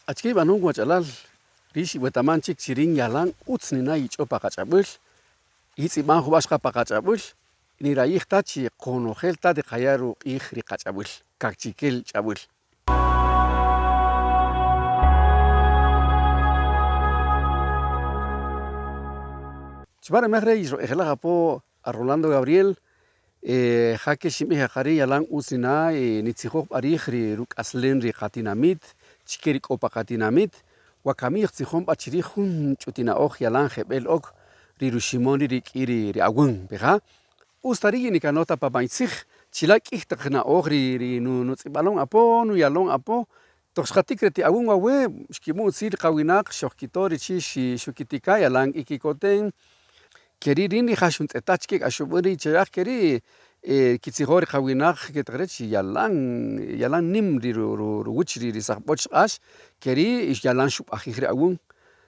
Achki banung wachalal rishi wetamanchik chirin yalan utznina ich'upa qach'ab'äl itz'ib'an jub'axqa pa qach'ab'äl nirayijta chi qonojelta de qaya ruq'ij ri qach'ab'äl kakchikel ch'ab'äl. Chb'ara mej re ixroq'ijlaj apo a Rolando Gabriel jake xinb'ij aqari yalan utznina nitzijoj b'arij ri ruk'aslen ri qatinamit chike ri k'o pa qatinamit wa kamij tzijom b'a chirij jun ch'utina'oj yalan jeb'el ok ri ruximon ri rik'i ri awän b'eja us tari nikanoj ta papaytzij chila' k'ij taq na'oj ri nutz'ib'alom apo nuyalom apo toj xqatik re ti'awän wajwe' xkimu' utzil ri qawinaq xojkitoj ri'chix xukitikaj yalan k'ikikoten keri rin ri jaxuntz'etaj chike k'axob'äl ri chiraj keri kitzijoj ri qawinaq ketaq re chi yalan nim ri ruwich ri saqb'och q'ax keri yalan xub'ajij ri awän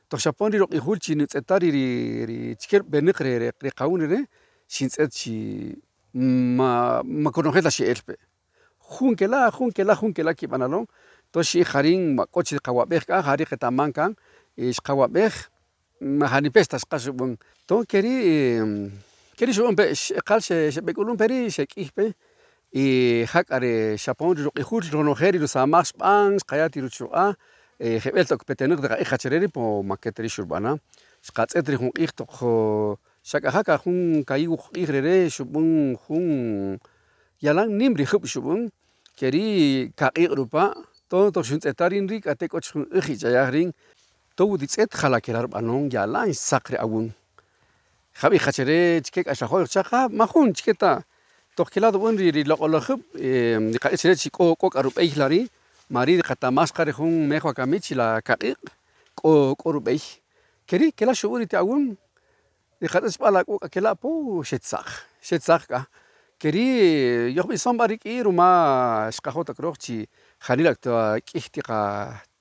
toj xapon ri roq'ijul chi nitz'etaj ri chike b'enaq ri qawän reri xintz'et chi ma konojel ta xe'elb'e jun kela' kib'analom tons xi'ij jarin wa k'o chi qawab'ej k'aj aj ri qetaman kan xqawab'ej majanipech ta xqaxub'än tons keri xub'anpej x'eqal xeb'ek'ulum peri xek'ijb'ej jak'are xapon ri roq'ijul ronojel ri rusamaj xb'an xqaya ti ruchuq'aj jeb'el taq petenaq de qa'ij qacheri po maket ri xurb'anan xqatz'et ri jun q'iij toj xak'ajak jun kayiw wuq q'iij reri xub'an jun yalan nim ri jub' xub'an keri kaq'iiq' rupa' tons toj xuntz'etaj rin ri' k'ate k'o chjun äj ich'ayaj rin tow ritz'et jala kela' rb'anon yalan xsaq ri awän jab'ej qacheri chike k'axajol chaq majun chike ta' toj kela' dob'än ri loq'oloj jub' ri qa'ij chire chi k'o k'arub'ey lari mari ri qatamal xqa ri jun meex wakamit chila kaq'iiq' k'o rub'ey keri kela' xub'äl ri ti'awän ri qatz'ex b'al ak'uub' kela' pu xetzaq k'aj keri yojb'ison b'a rik'ij ruma xqajoj ta kroj chi janil k'ij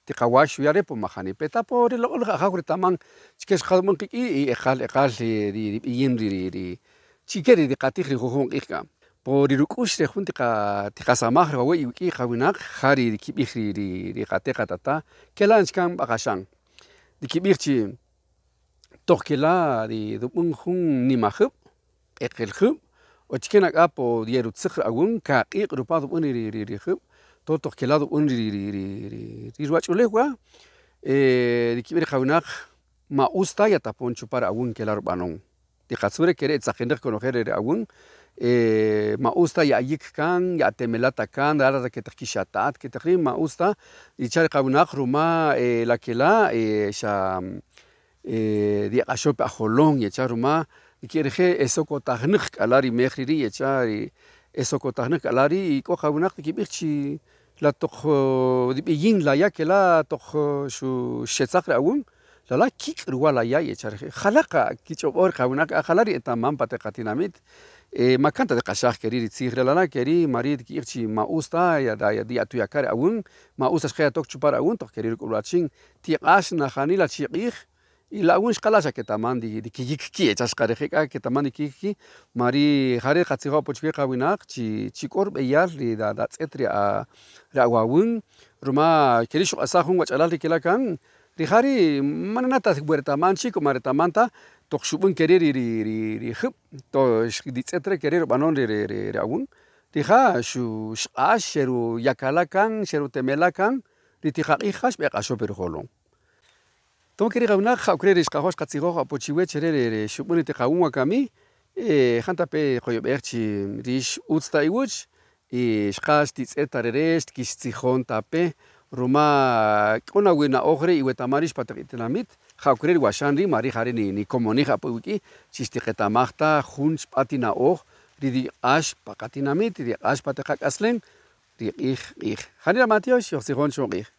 tiqawax uya're po majanipej ta po ri loq'oloj ajaj ri taman chike xqab'an qik'ij y eqal ri b'iyim ri chike ri qatij ri jujun q'iij k'a po ri ruk'ux re jun tiqasamaj rawi' iwik'ij qawinaq ja ri kib'ij ri qatej qatata kela' chkan b'aqaxan ri kib'ij chi toj kela' ri dob'än jun nimajub' b'eqel jub' o chike nak'aj po dier utzij ri awän kaq'iiq' rupa dob'än ri jub' toj kela' dob'än ri rwach'ulew wa' ri kib'ij ri qawinaq ma us taj yatapon chupa ri awän kela' rb'anon ri qatz we keri etzaqinaq konojel ri awän ma us taj ya'yik kan ya'temelat kan ara ketaq kixata't ketaq rin ma us taj ichaj ri qawinaq ruma la kela' diaq'axoj pi ajolom yechaj ruma k'erej esokotajnaq k'ala' ri meex riri' yechaj ri esokotajnaq k'ala' ri' y k'o qawinaq kib'ij chi la toj rib'iyim la' ya kela' toj xetzaq ri awän lalaj kik' ruwa la ya yechaj jalal kich'ob'oj ri qawinaq jalal ri etaman pa taq qatinamit makan ta q'axaj keri ri tzij re lalaj keri mari kib'ij chi ma us taj ya'tuyakaj ri awän ma us taj xqayatok chupa ri awän toj keri ruk'ulb'al tiq'ax najanil achii q'iij y la awän xqalaj xa ketaman dikiyikki' yechaj xqarej k'aj ketaman dikiyikki' mari ja re qatzijoj po chike qawinaq chi k'o rb'eyal ri datz'et ri awawän ruma keri xuq'asaj jun wach'alal ri kela' kan ri ja ri manana' ta wertaman chik o maretaman taj toj xub'än keri ri jub' toj xditz'et re keri rb'anon ri awän ri ja xq'ax xeru yakalal kan xeru temelal kan ri tiqaq'iij ja xb'eq'axoj pi rijolom tons keri qawinaq ja'oq re ri xqajol xqatzijoj apo chiwe chire ri xub'än ri tiqawän wakamij jantape qoyob'ej chi rix utz ta iwich y xqa xtitz'et ta rere xkixtzijon tape ruma k'o nawij na'oj ri' iwetaman rix pa taq tinamit ja'oq re ri waxan ri' mari ja re nikomonij apo iwik'ij chi xtiqeta'maj taj jun xb'a't na'oj ri diq'ax pa qatinamit ri diq'ax pa taq ak'aslem ri q'iij ja ri ra'man ti'ox xojtzijon chjun q'iij.